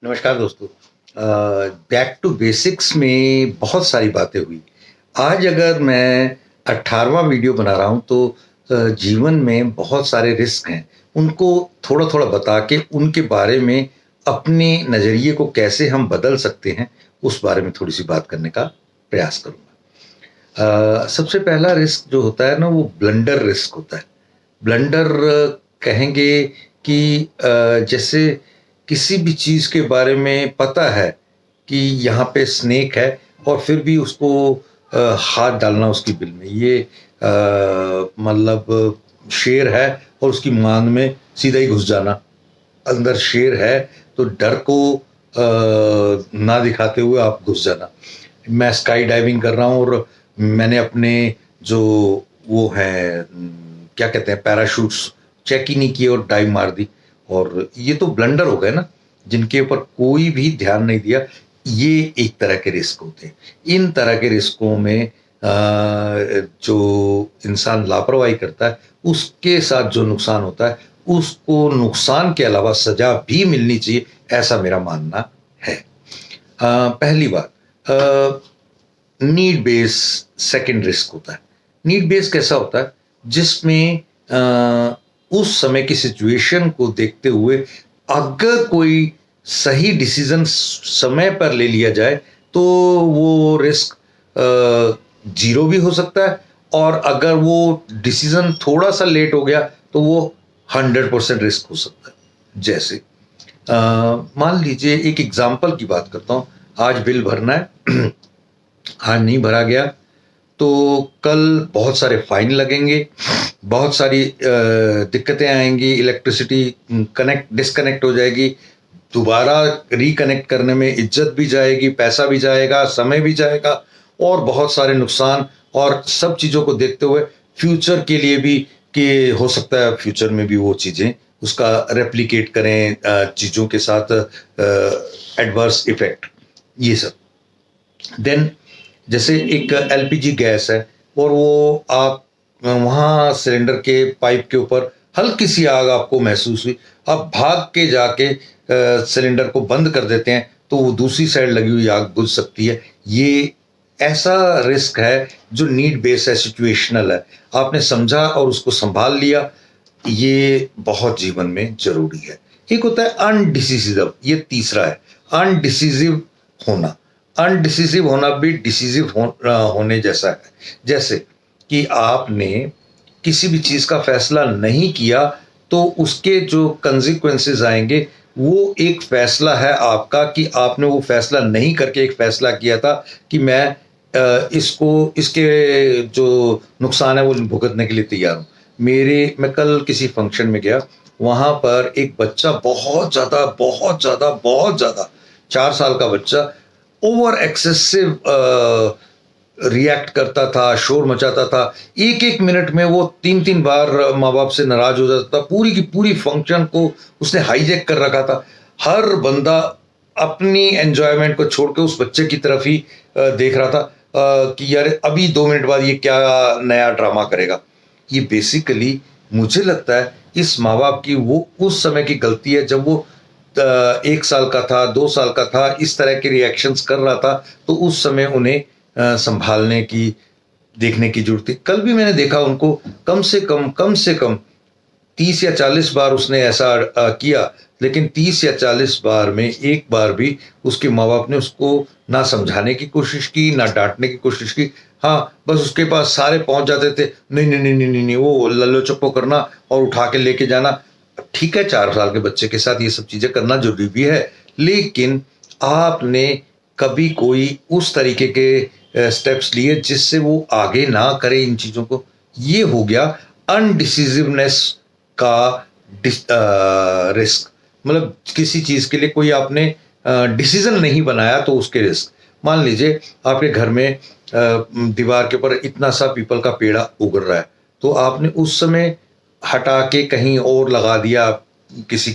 नमस्कार दोस्तों। Back to basics में बहुत सारी बातें हुई। आज अगर मैं 18वां वीडियो बना रहा हूँ तो जीवन में बहुत सारे रिस्क हैं। उनको थोड़ा-थोड़ा बता के उनके बारे में अपने नज़रिए को कैसे हम बदल सकते हैं, उस बारे में थोड़ी-सी बात करने का प्रयास करूँगा। सबसे पहला रिस्क जो होता है ना, वो ब्लंडर रिस्क होता है। ब्लंडर कहेंगे कि जैसे किसी भी चीज़ के बारे में पता है कि यहाँ पे स्नेक है और फिर भी उसको हाथ डालना उसकी बिल में, ये मतलब शेर है और उसकी मांद में सीधा ही घुस जाना। अंदर शेर है तो डर को ना दिखाते हुए आप घुस जाना। मैं स्काई डाइविंग कर रहा हूँ और मैंने अपने जो वो है क्या कहते हैं, पैराशूट्स चेक ही नहीं किए और डाइव मार दी। और ये तो ब्लंडर हो गए ना, जिनके ऊपर कोई भी ध्यान नहीं दिया। ये एक तरह के रिस्क होते हैं। इन तरह के रिस्कों में जो इंसान लापरवाही करता है, उसके साथ जो नुकसान होता है, उसको नुकसान के अलावा सजा भी मिलनी चाहिए, ऐसा मेरा मानना है। पहली बात, नीड बेस सेकंड रिस्क होता है। नीड बेस कैसा होता है? जिसमें उस समय की सिचुएशन को देखते हुए अगर कोई सही डिसीजन समय पर ले लिया जाए तो वो रिस्क जीरो भी हो सकता है, और अगर वो डिसीजन थोड़ा सा लेट हो गया तो वो 100% रिस्क हो सकता है। जैसे मान लीजिए, एक एग्जांपल की बात करता हूँ। आज बिल भरना है, आज नहीं भरा गया तो कल बहुत सारे फाइन लगेंगे, बहुत सारी दिक्कतें आएंगी, इलेक्ट्रिसिटी कनेक्ट डिस्कनेक्ट हो जाएगी, दोबारा रिकनेक्ट करने में इज्जत भी जाएगी, पैसा भी जाएगा, समय भी जाएगा, और बहुत सारे नुकसान। और सब चीज़ों को देखते हुए फ्यूचर के लिए भी, कि हो सकता है फ्यूचर में भी वो चीज़ें उसका रेप्लिकेट करें चीज़ों के साथ, एडवर्स इफेक्ट, ये सब। देन जैसे एक एलपीजी गैस है और वो आप वहाँ सिलेंडर के पाइप के ऊपर हल्की सी आग आपको महसूस हुई, आप भाग के जाके सिलेंडर को बंद कर देते हैं तो वो दूसरी साइड लगी हुई आग बुझ सकती है। ये ऐसा रिस्क है जो नीड बेस है, सिचुएशनल है। आपने समझा और उसको संभाल लिया, ये बहुत जीवन में जरूरी है। एक होता है अनडिसिसिव, ये तीसरा है, अनडिसिसिव होना। अनडिसिसिव होना भी डिसिसिव होने जैसा है। जैसे कि आपने किसी भी चीज का फैसला नहीं किया तो उसके जो कंसिक्वेंसेस आएंगे, वो एक फैसला है आपका कि आपने वो फैसला नहीं करके एक फैसला किया था कि मैं इसके जो नुकसान है वो भुगतने के लिए तैयार हूँ। मैं कल किसी फंक्शन में गया, वहां पर एक बच्चा बहुत ज्यादा 4 साल का बच्चा ओवर एक्सेसिव रिएक्ट करता था, शोर मचाता था। एक एक मिनट में वो 3-3 बार माँ बाप से नाराज हो जाता था। पूरी की पूरी फंक्शन को उसने हाईजैक कर रखा था। हर बंदा अपनी एंजॉयमेंट को छोड़ के उस बच्चे की तरफ ही देख रहा था कि यार अभी 2 मिनट बाद ये क्या नया ड्रामा करेगा। ये बेसिकली मुझे लगता है इस माँ बाप की वो उस समय की गलती है, जब वो 1 साल का था, 2 साल का था, इस तरह के रिएक्शंस कर रहा था, तो उस समय उन्हें संभालने की, देखने की जरूरत थी। कल भी मैंने देखा उनको, कम से कम 30 या 40 बार उसने ऐसा किया, लेकिन 30 या 40 बार में एक बार भी उसके माँ बाप ने उसको ना समझाने की कोशिश की, ना डांटने की कोशिश की। हाँ, बस उसके पास सारे पहुंच जाते थे, नहीं नहीं नहीं नहीं नहीं नहीं, वो लल्लो चप्पो करना और उठा के लेके जाना। ठीक है, 4 साल के बच्चे के साथ ये सब चीजें करना जरूरी भी है, लेकिन आपने कभी कोई उस तरीके के स्टेप्स लिए जिससे वो आगे ना करे इन चीजों को। ये हो गया अनडिसिसिवनेस का रिस्क। मतलब किसी चीज के लिए कोई आपने डिसीजन नहीं बनाया तो उसके रिस्क। मान लीजिए आपके घर में दीवार के ऊपर इतना सा पीपल का पेड़ उग रहा है, तो आपने उस समय हटा के कहीं और लगा दिया, किसी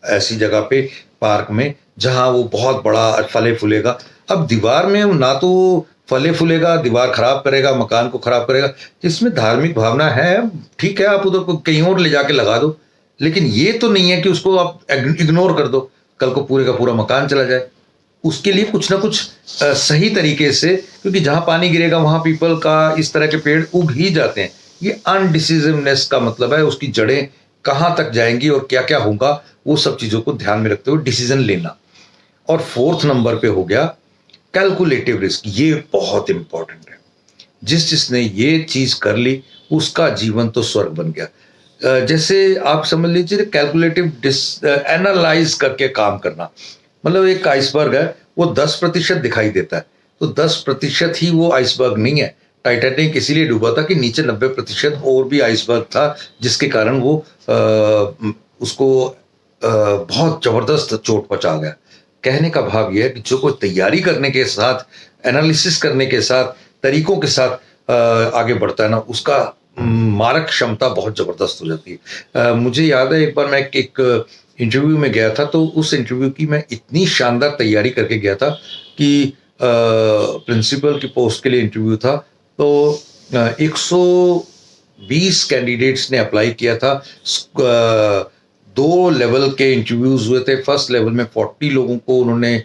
ऐसी जगह पे, पार्क में, जहां वो बहुत बड़ा फले फूलेगा। अब दीवार में ना तो फले फूलेगा, दीवार खराब करेगा, मकान को खराब करेगा। इसमें धार्मिक भावना है, ठीक है, आप उधर को कहीं और ले जाके लगा दो, लेकिन ये तो नहीं है कि उसको आप इग्नोर कर दो। कल को पूरे का पूरा मकान चला जाए। उसके लिए कुछ ना कुछ सही तरीके से, क्योंकि जहां पानी गिरेगा वहां पीपल का इस तरह के पेड़ उग ही जाते हैं। ये अनडिसिसिवनेस का मतलब है उसकी जड़ें कहाँ तक जाएंगी और क्या क्या होगा, वो सब चीजों को ध्यान में रखते हुए डिसीजन लेना। और फोर्थ नंबर पे हो गया कैलकुलेटिव रिस्क। ये बहुत इंपॉर्टेंट है। जिसने ये चीज कर ली उसका जीवन तो स्वर्ग बन गया। जैसे आप समझ लीजिए कैलकुलेटिव एनालाइज करके काम करना। मतलब एक आइसबर्ग है, वो 10% दिखाई देता है, तो 10% ही वो आइसबर्ग नहीं है। टाइटैनिक इसीलिए डूबा था कि नीचे 90% और भी आइसबर्ग था, जिसके कारण वो उसको बहुत जबरदस्त चोट पहुंचा गया। कहने का भाव यह है कि जो कोई तैयारी करने के साथ, एनालिसिस करने के साथ, तरीकों के साथ आगे बढ़ता है ना, उसका मारक क्षमता बहुत जबरदस्त हो जाती है। मुझे याद है एक बार मैं एक इंटरव्यू में गया था, तो उस इंटरव्यू की मैं इतनी शानदार तैयारी करके गया था कि प्रिंसिपल की पोस्ट के लिए इंटरव्यू था। तो 120 कैंडिडेट्स ने अप्लाई किया था। 2 लेवल के इंटरव्यूज हुए थे। फर्स्ट लेवल में 40 लोगों को उन्होंने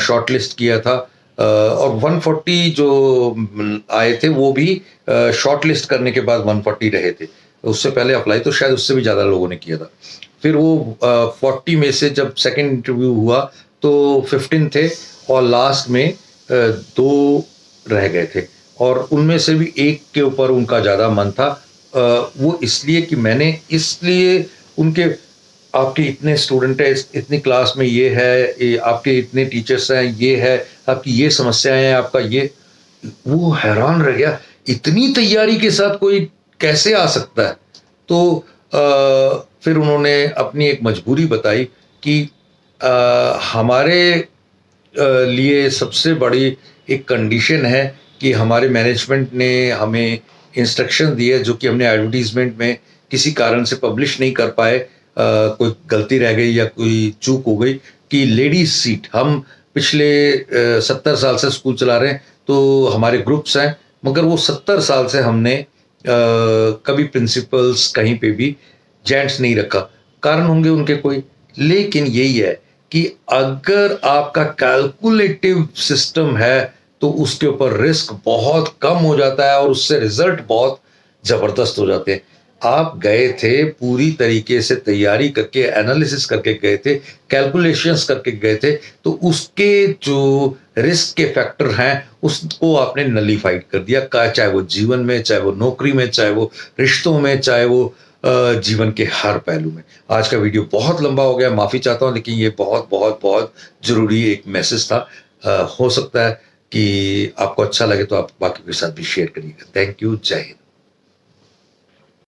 शॉर्टलिस्ट किया था, और 140 जो आए थे वो भी शॉर्टलिस्ट करने के बाद 140 रहे थे। उससे पहले अप्लाई तो शायद उससे भी ज़्यादा लोगों ने किया था। फिर वो 40 में से जब सेकंड इंटरव्यू हुआ तो 15 थे, और लास्ट में 2 रह गए थे, और उनमें से भी एक के ऊपर उनका ज़्यादा मन था। वो इसलिए कि मैंने इसलिए उनके, आपके इतने स्टूडेंट है, इतनी क्लास में ये है, आपके इतने टीचर्स हैं, ये है, आपकी ये समस्याएं हैं, आपका ये, वो हैरान रह गया इतनी तैयारी के साथ कोई कैसे आ सकता है। तो फिर उन्होंने अपनी एक मजबूरी बताई कि हमारे लिए सबसे बड़ी एक कंडीशन है कि हमारे मैनेजमेंट ने हमें इंस्ट्रक्शन दी है, जो कि हमने एडवर्टीजमेंट में किसी कारण से पब्लिश नहीं कर पाए, कोई गलती रह गई या कोई चूक हो गई, कि लेडीज सीट, हम पिछले 70 साल से स्कूल चला रहे हैं, तो हमारे ग्रुप्स हैं, मगर वो 70 साल से हमने कभी प्रिंसिपल्स कहीं पे भी जेंट्स नहीं रखा। कारण होंगे उनके कोई, लेकिन यही है कि अगर आपका कैलकुलेटिव सिस्टम है तो उसके ऊपर रिस्क बहुत कम हो जाता है और उससे रिजल्ट बहुत जबरदस्त हो जाते हैं। आप गए थे पूरी तरीके से तैयारी करके, एनालिसिस करके गए थे, कैलकुलेशंस करके गए थे, तो उसके जो रिस्क के फैक्टर हैं उसको आपने नलीफाइड कर दिया, चाहे वो जीवन में, चाहे वो नौकरी में, चाहे वो रिश्तों में, चाहे वो जीवन के हर पहलू में। आज का वीडियो बहुत लंबा हो गया, माफ़ी चाहता हूँ, लेकिन ये बहुत बहुत बहुत ज़रूरी एक मैसेज था। हो सकता है कि आपको अच्छा लगे तो आप बाकी के साथ भी शेयर करिएगा। Thank you. जय हिंद।